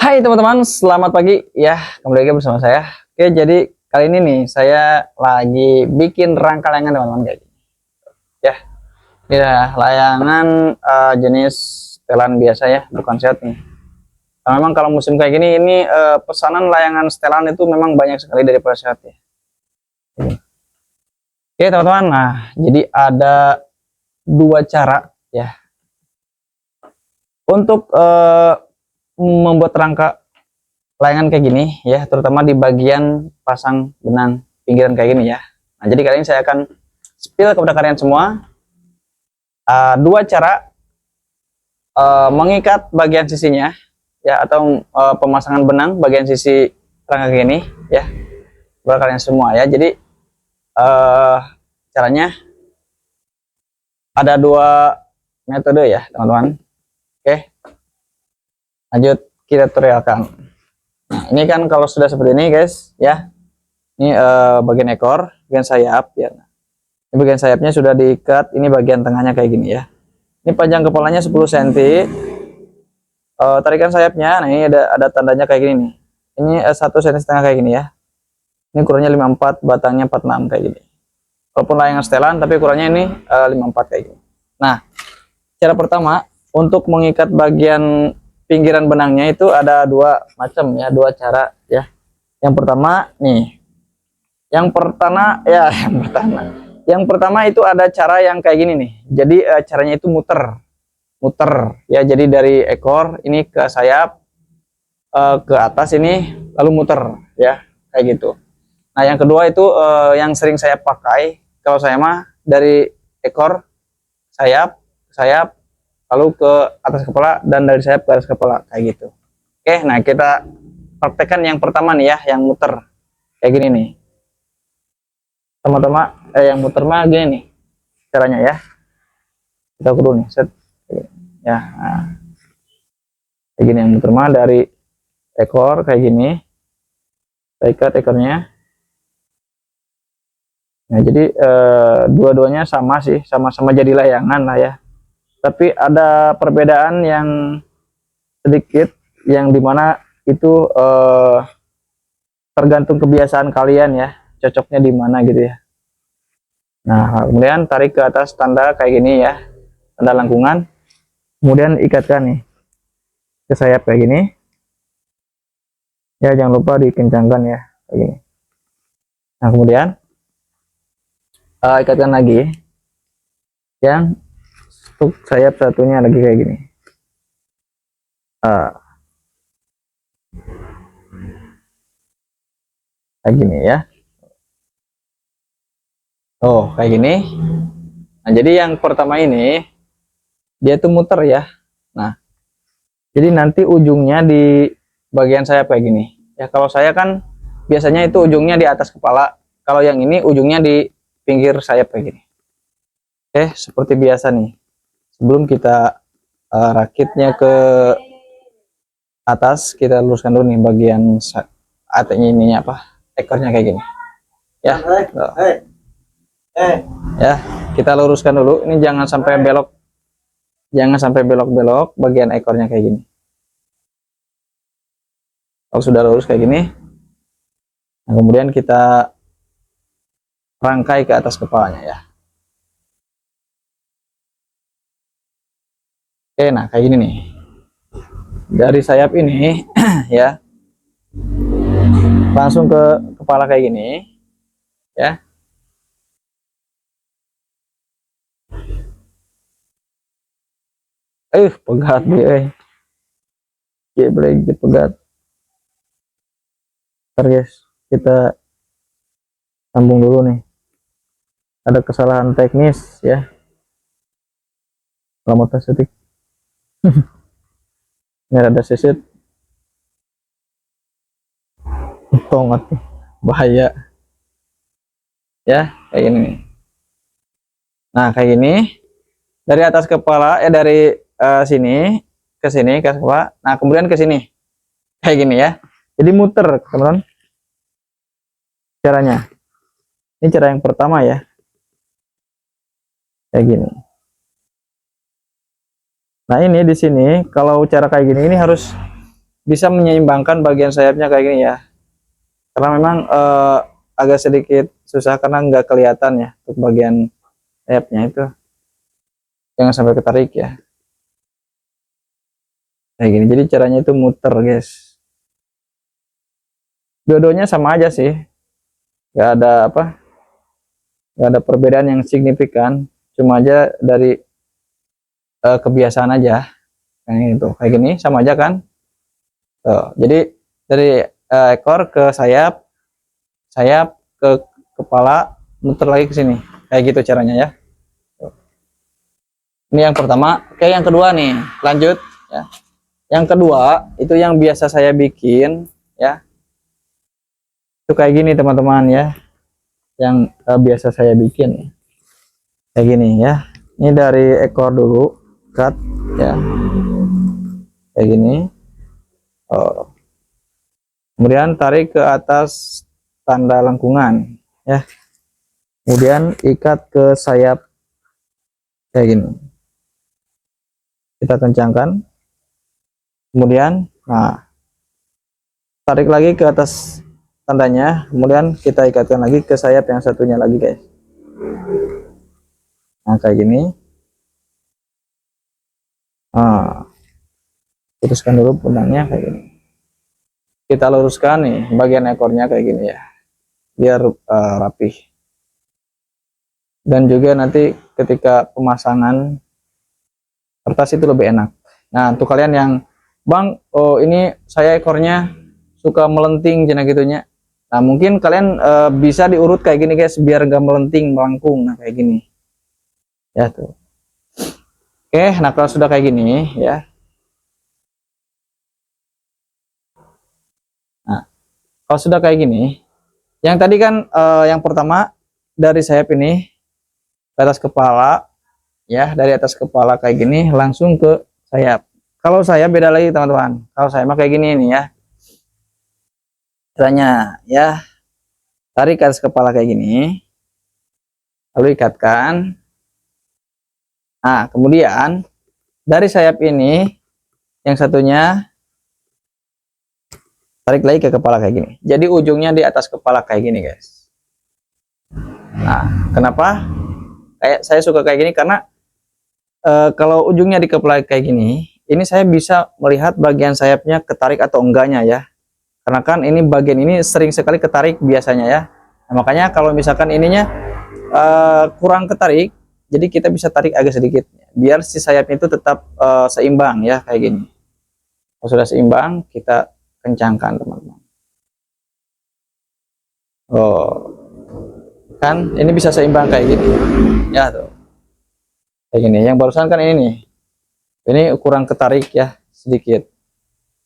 Hai teman-teman, selamat pagi ya. Kembali lagi bersama saya. Oke, jadi kali ini nih saya lagi bikin rangka layangan teman-teman kayak gini. Ya, ini adalah layangan jenis setelan biasa ya, bukan set nih. Nah, memang kalau musim kayak gini ini pesanan layangan setelan itu memang banyak sekali daripada set ya. Oke teman-teman, nah jadi ada dua cara ya untuk membuat rangka layangan kayak gini ya, terutama di bagian pasang benang pinggiran kayak gini ya. Nah, jadi kali ini saya akan spill kepada kalian semua dua cara mengikat bagian sisinya ya, atau pemasangan benang bagian sisi rangka kayak gini ya, buat kalian semua ya. Jadi caranya ada dua metode ya teman-teman. Oke, lanjut kita tutorialkan. Nah, ini kan kalau sudah seperti ini guys ya, ini bagian ekor, bagian sayap ya. Ini bagian sayapnya sudah diikat, ini bagian tengahnya kayak gini ya. Ini panjang kepalanya 10 cm. Tarikan sayapnya, nah ini ada tandanya kayak gini nih. Ini 1,5 cm kayak gini ya. Ini ukurannya 54, batangnya 46 kayak gini. Walaupun layangan setelan tapi ukurannya ini 54 kayak gini. Nah, cara pertama untuk mengikat bagian pinggiran benangnya itu ada dua macam ya, dua cara ya. Yang pertama nih, yang pertama ya, yang pertama itu ada cara yang kayak gini nih. Jadi caranya itu muter ya. Jadi dari ekor ini ke sayap, ke atas ini lalu muter ya, kayak gitu. Nah, yang kedua itu yang sering saya pakai kalau saya mah dari ekor sayap lalu ke atas kepala, dan dari sayap ke atas kepala kayak gitu. Oke, nah kita praktekkan yang pertama nih ya, yang muter kayak gini nih teman-teman. Yang muter mah gini nih caranya ya. Kita kudu nih set ya. Nah, kayak gini yang muter mah dari ekor kayak gini, saya ikat ekornya. Nah, jadi dua-duanya sama sih, sama-sama jadi layangan lah ya. Tapi ada perbedaan yang sedikit, yang dimana itu tergantung kebiasaan kalian ya, cocoknya di mana gitu ya. Nah, kemudian tarik ke atas tanda kayak gini ya, tanda lengkungan. Kemudian ikatkan nih ke sayap kayak gini. Ya, jangan lupa dikencangkan ya, kayak gini. Nah, kemudian ikatkan lagi yang untuk sayap satunya lagi kayak gini. Kayak gini ya. Oh, kayak gini. Nah, jadi yang pertama ini dia tuh muter ya. Nah, jadi nanti ujungnya di bagian sayap kayak gini. Ya, kalau saya kan biasanya itu ujungnya di atas kepala. Kalau yang ini ujungnya di pinggir sayap kayak gini. Oke, seperti biasa nih. Sebelum kita rakitnya ke atas, kita luruskan dulu nih bagian atnya ininya apa? Ekornya kayak gini. Ya. Ya, kita luruskan dulu. Ini jangan sampai belok. Jangan sampai belok-belok bagian ekornya kayak gini. Kalau sudah lurus kayak gini, nah kemudian kita rangkai ke atas kepalanya ya. Oke, nah kayak gini nih. Dari sayap ini ya, langsung ke kepala kayak gini ya. Pegat dia. Ya, boleh pegat. Ntar guys, kita sambung dulu nih. Ada kesalahan teknis ya. Lama tersetik. Ini ada sisit. Tongat nih. Bahaya. Ya, kayak gini nih. Nah, kayak gini. Dari atas kepala, dari sini ke sini ke kepala. Nah, kemudian ke sini. Kayak gini ya. Jadi muter, teman-teman. Caranya. Ini cara yang pertama ya. Kayak gini. Nah, ini di sini kalau cara kayak gini ini harus bisa menyeimbangkan bagian sayapnya kayak gini ya. Karena memang agak sedikit susah karena nggak kelihatan ya untuk bagian sayapnya itu. Jangan sampai ketarik ya. Kayak gini. Jadi caranya itu muter, guys. Dua-duanya sama aja sih. Nggak ada apa? Nggak ada perbedaan yang signifikan. Cuma aja dari kebiasaan aja. Kayak gitu. Kayak gini sama aja kan? Tuh. Jadi dari ekor ke sayap, sayap ke kepala, muter lagi ke sini. Kayak gitu caranya ya. Ini yang pertama. Oke, yang kedua nih, lanjut ya. Yang kedua itu yang biasa saya bikin ya. Itu kayak gini teman-teman ya. Yang biasa saya bikin kayak gini ya. Ini dari ekor dulu, cut ya. Kayak gini. Oh. Kemudian tarik ke atas tanda lengkungan ya. Kemudian ikat ke sayap kayak gini. Kita kencangkan. Kemudian nah tarik lagi ke atas tandanya, kemudian kita ikatkan lagi ke sayap yang satunya lagi, guys. Nah, kayak gini. Nah, putuskan dulu punangnya kayak gini. Kita luruskan nih bagian ekornya kayak gini ya, biar rapih. Dan juga nanti ketika pemasangan kertas itu lebih enak. Nah, untuk kalian yang Bang, oh ini saya ekornya suka melenting cina gitunya. Nah, mungkin kalian bisa diurut kayak gini, guys, biar gak melenting, melengkung. Nah, kayak gini. Ya tuh. Oke, nah kalau sudah kayak gini ya. Nah, kalau sudah kayak gini, yang tadi kan yang pertama dari sayap ini ke atas kepala ya, dari atas kepala kayak gini langsung ke sayap. Kalau saya beda lagi, teman-teman. Kalau saya mah kayak gini nih ya. Caranya ya, tarik ke atas kepala kayak gini, lalu ikatkan. Nah, kemudian dari sayap ini yang satunya tarik lagi ke kepala kayak gini. Jadi ujungnya di atas kepala kayak gini, guys. Nah, kenapa kayak saya suka kayak gini? Karena kalau ujungnya di kepala kayak gini, ini saya bisa melihat bagian sayapnya ketarik atau enggaknya ya. Karena kan ini bagian ini sering sekali ketarik biasanya ya. Nah, makanya kalau misalkan ininya kurang ketarik, jadi kita bisa tarik agak sedikit biar si sayapnya itu tetap seimbang ya, kayak gini. Kalau sudah seimbang, kita kencangkan, teman-teman. Oh, kan ini bisa seimbang kayak gini ya tuh, kayak gini. Yang barusan kan ini nih, ini kurang ketarik ya sedikit,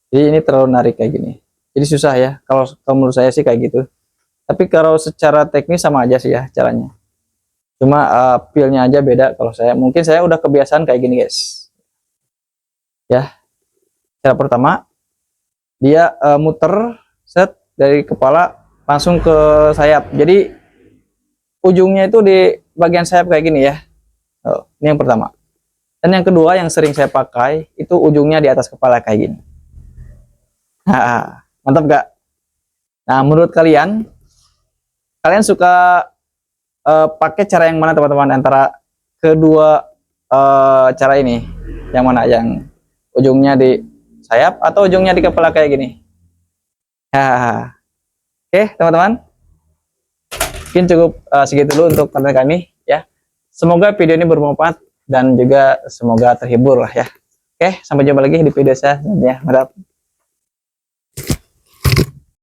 jadi ini terlalu narik kayak gini, jadi susah ya. Kalau menurut saya sih kayak gitu, tapi kalau secara teknis sama aja sih ya caranya, cuma feelnya aja beda. Kalau saya mungkin saya udah kebiasaan kayak gini, guys ya. Cara pertama dia muter set dari kepala langsung ke sayap, jadi ujungnya itu di bagian sayap kayak gini ya. Oh, ini yang pertama. Dan yang kedua yang sering saya pakai itu ujungnya di atas kepala kayak gini. Mantap gak? Nah, menurut kalian suka pakai cara yang mana, teman-teman, antara kedua cara ini? Yang mana, yang ujungnya di sayap atau ujungnya di kepala kayak gini? Oke, teman-teman, mungkin cukup segitu dulu untuk konten kami ya. Semoga video ini bermanfaat dan juga semoga terhibur lah ya. Oke, sampai jumpa lagi di video selanjutnya. Mantap.